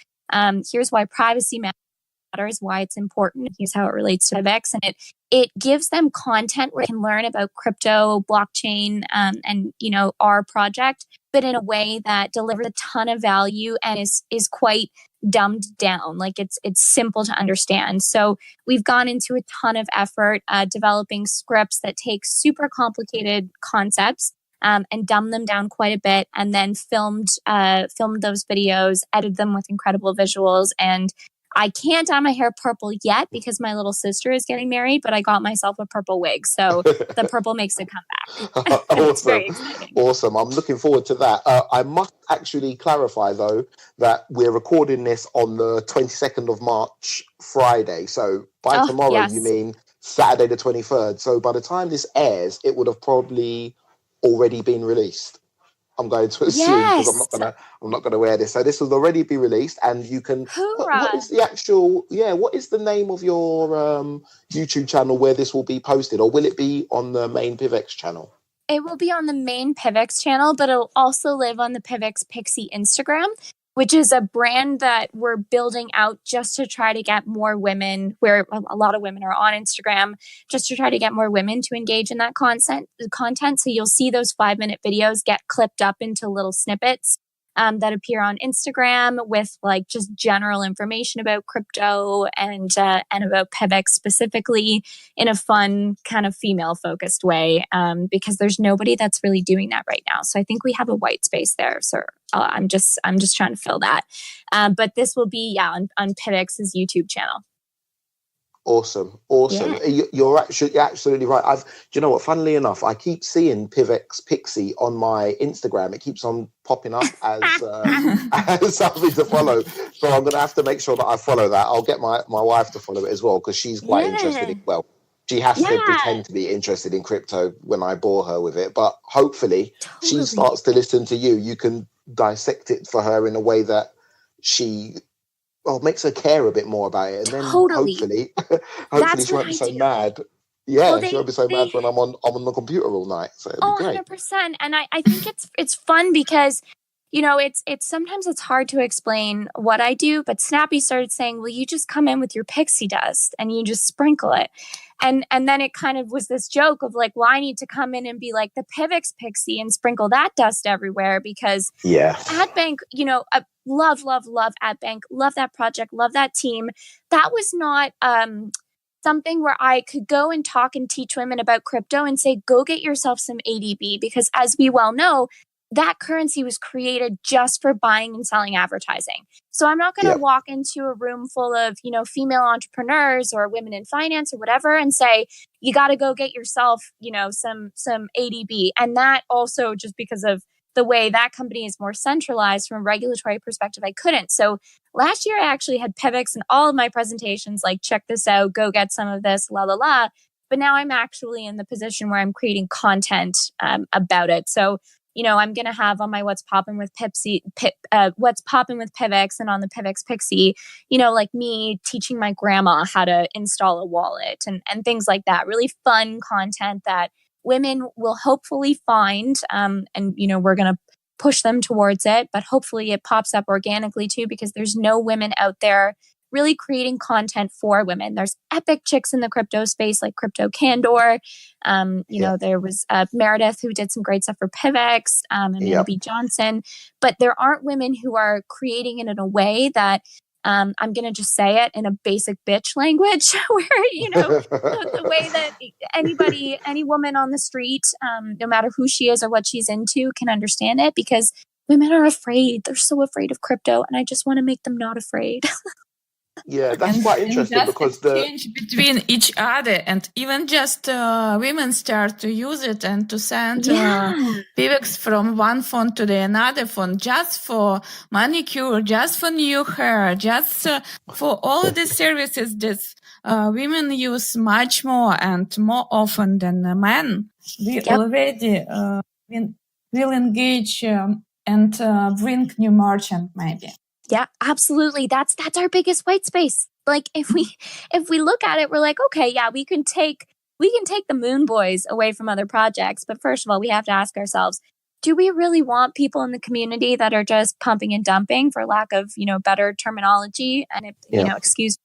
Here's why privacy matters, why it's important. Here's how it relates to PIVX. And it gives them content where they can learn about crypto, blockchain, and, you know, our project, but in a way that delivers a ton of value and is quite dumbed down. Like it's simple to understand. So we've gone into a ton of effort developing scripts that take super complicated concepts and dumb them down quite a bit, and then filmed those videos, edited them with incredible visuals. And I can't dye my hair purple yet because my little sister is getting married, but I got myself a purple wig. So the purple makes a comeback. It's very exciting. Awesome. I'm looking forward to that. I must actually clarify, though, that we're recording this on the 22nd of March, Friday. So by tomorrow, yes. You mean Saturday the 23rd. So by the time this airs, it would have probably already been released. I'm going to assume, because I'm not gonna wear this. So this will already be released, and you can. What is the actual? Yeah, what is the name of your YouTube channel where this will be posted, or will it be on the main PIVX channel? It will be on the main PIVX channel, but it'll also live on the PIVX Pixie Instagram, which is a brand that we're building out just to try to get more women, where a lot of women are on Instagram, just to try to get more women to engage in that content. So you'll see those 5-minute videos get clipped up into little snippets that appear on Instagram with like just general information about crypto and about PIVX specifically in a fun kind of female focused way, because there's nobody that's really doing that right now. So I think we have a white space there. So I'm just trying to fill that. But this will be on PIVX's YouTube channel. Awesome. Yeah. You're absolutely right. Do you know what? Funnily enough, I keep seeing PIVX Pixie on my Instagram. It keeps on popping up as as something to follow. So I'm going to have to make sure that I follow that. I'll get my wife to follow it as well, because she's quite interested. She has to pretend to be interested in crypto when I bore her with it. But hopefully she starts to listen to you. You can dissect it for her in a way that she makes her care a bit more about it, and then hopefully she won't be so mad. Yeah, she won't be so mad when I'm on the computer all night. So it'd be great. 100%. And I think it's fun because, you know, it's sometimes it's hard to explain what I do, but Snappy started saying, well, you just come in with your pixie dust and you just sprinkle it. And then it kind of was this joke of like, well, I need to come in and be like the PIVX pixie and sprinkle that dust everywhere, because AdBank, you know, love AdBank, love that project, love that team. That was not something where I could go and talk and teach women about crypto and say, go get yourself some ADB, because as we well know, that currency was created just for buying and selling advertising. So I'm not going to walk into a room full of, you know, female entrepreneurs or women in finance or whatever and say, you got to go get yourself, you know, some ADB. And that also, just because of the way that company is more centralized from a regulatory perspective, I couldn't. So last year I actually had PIVX in all of my presentations, like, check this out, go get some of this, la, la, la. But now I'm actually in the position where I'm creating content about it. So, you know, I'm going to have on my What's Poppin' with What's Poppin' with PIVX and on the PIVX Pixie, you know, like me teaching my grandma how to install a wallet and things like that. Really fun content that women will hopefully find. And, you know, we're going to push them towards it, but hopefully it pops up organically too, because there's no women out there really creating content for women. There's epic chicks in the crypto space like Crypto Candor. You know, there was Meredith, who did some great stuff for PIVX, and B. Johnson. But there aren't women who are creating it in a way that, I'm going to just say it in a basic bitch language, where, you know, the way that any woman on the street, no matter who she is or what she's into, can understand it, because women are afraid. They're so afraid of crypto, and I just want to make them not afraid. Yeah, that's quite interesting, because the exchange between each other, and even just women start to use it and to send PIVX from one phone to the another phone, just for manicure, just for new hair, just for all the services that women use much more and more often than men. We already will engage and bring new merchant maybe. Yeah, absolutely. That's our biggest white space. like if we look at it, we're like, okay, yeah, we can take the Moon Boys away from other projects. But first of all, we have to ask ourselves, do we really want people in the community that are just pumping and dumping, for lack of, better terminology? And excuse,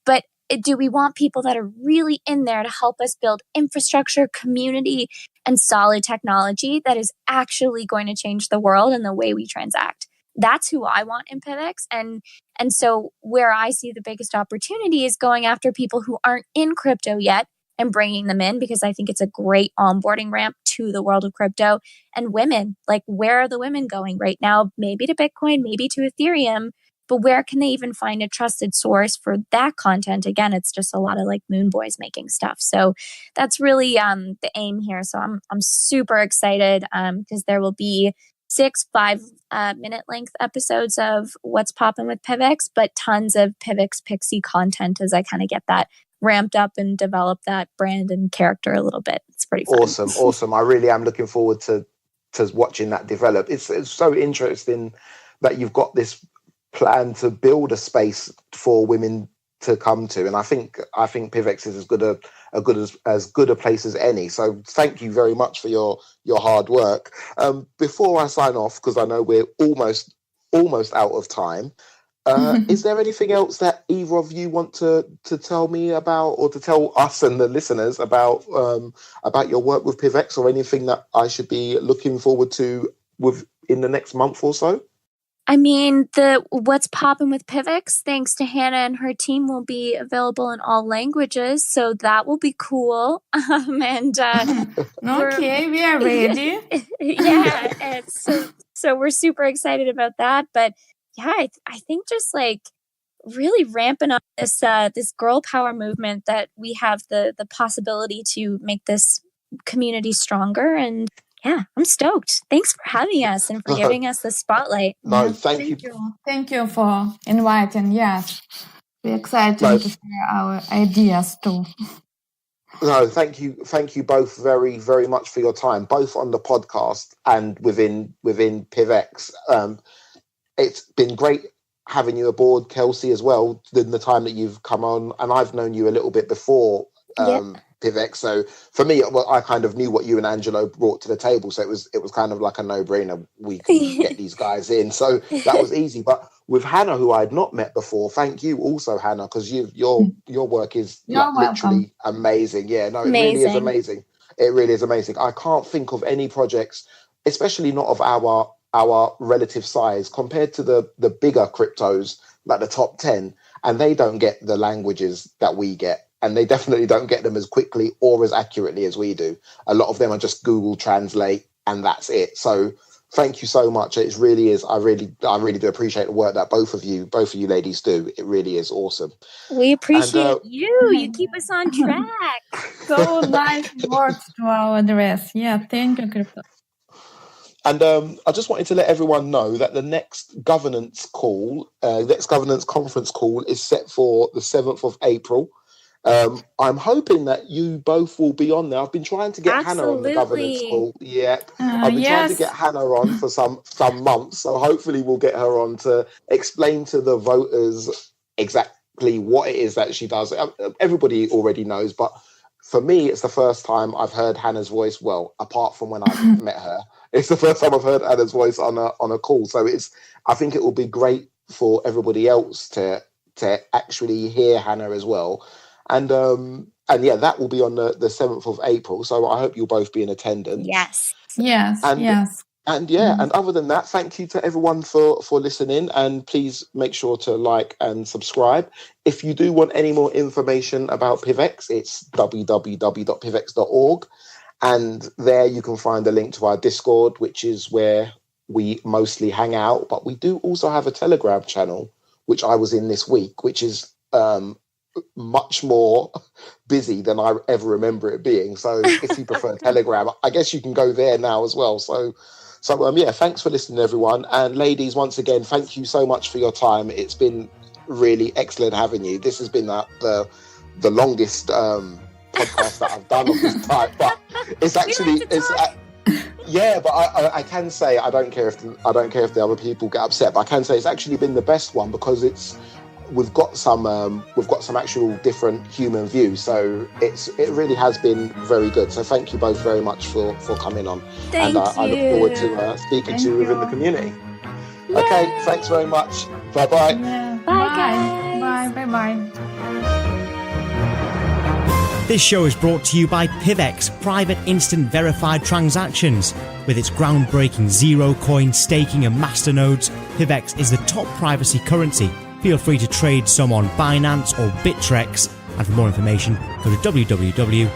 but do we want people that are really in there to help us build infrastructure, community, and solid technology that is actually going to change the world and the way we transact? That's who I want in PIVX. And so where I see the biggest opportunity is going after people who aren't in crypto yet and bringing them in, because I think it's a great onboarding ramp to the world of crypto. And women, like, where are the women going right now? Maybe to Bitcoin, maybe to Ethereum, but where can they even find a trusted source for that content? Again, it's just a lot of like Moon Boys making stuff. So that's really the aim here. So I'm super excited because there will be 6 5-minute length episodes of What's Poppin' with PIVX, but tons of PIVX Pixie content as I kind of get that ramped up and develop that brand and character a little bit. It's pretty fun. Awesome. I really am looking forward to watching that develop. It's so interesting that you've got this plan to build a space for women to come to, and I think PIVX is as good a place as any. So thank you very much for your hard work. Before I sign off, because I know we're almost out of time, is there anything else that either of you want to tell me about, or to tell us and the listeners about your work with PIVX, or anything that I should be looking forward to in the next month or so? I mean, the What's Poppin' with PIVX, thanks to Hanna and her team, will be available in all languages, so that will be cool. Okay, we are ready. Yeah, so we're super excited about that. But yeah, I think just like really ramping up this girl power movement, that we have the possibility to make this community stronger. And yeah, I'm stoked. Thanks for having us and for giving us the spotlight. No, thank you. Thank you for inviting. Yes, we're excited to share our ideas too. No, thank you both very, very much for your time, both on the podcast and within PIVX. It's been great having you aboard, Kelsey, as well, in the time that you've come on. And I've known you a little bit before PIVX. So for me, I kind of knew what you and Angelo brought to the table. So it was kind of like a no-brainer. We can get these guys in. So that was easy. But with Hanna, who I had not met before, thank you also, Hanna, because your work is literally amazing. Yeah, no, it really is amazing. It really is amazing. I can't think of any projects, especially not of our relative size, compared to the bigger cryptos, like the top 10, and they don't get the languages that we get. And they definitely don't get them as quickly or as accurately as we do. A lot of them are just Google Translate and that's it. So thank you so much. It really is. I really do appreciate the work that both of you ladies do. It really is awesome. We appreciate you. You keep us on track. So nice words to our address. Yeah, thank you, Crypto. And I just wanted to let everyone know that the next governance conference call is set for the 7th of April. I'm hoping that you both will be on there. I've been trying to get Hanna on the governance call. Yeah, I've been trying to get Hanna on for some months. So hopefully we'll get her on to explain to the voters exactly what it is that she does. Everybody already knows, but for me, it's the first time I've heard Hanna's voice. Well, apart from when I met her, it's the first time I've heard Hanna's voice on a call. So I think it will be great for everybody else to actually hear Hanna as well. And yeah, that will be on the 7th of April. So I hope you'll both be in attendance. Yes. And yeah, and other than that, thank you to everyone for listening. And please make sure to like and subscribe. If you do want any more information about PIVX, it's www.pivx.org. And there you can find a link to our Discord, which is where we mostly hang out. But we do also have a Telegram channel, which I was in this week, which is much more busy than I ever remember it being. So if you prefer Telegram, I guess you can go there now as well. So yeah, thanks for listening, everyone. And ladies, once again, thank you so much for your time. It's been really excellent having you. This has been the longest podcast that I've done of this type, but it's actually but I can say I don't care if the other people get upset, but I can say it's actually been the best one, because we've got some actual different human views. So it really has been very good. So thank you both very much for coming on. Thank you. I look forward to speaking to you within the community. Yay. Okay, thanks very much. Bye-bye. Yeah. Bye, guys. Bye. This show is brought to you by PIVX Private Instant Verified Transactions. With its groundbreaking Zerocoin staking and masternodes, PIVX is the top privacy currency. Feel free to trade some on Binance or Bittrex. And for more information, go to www.pivx.org.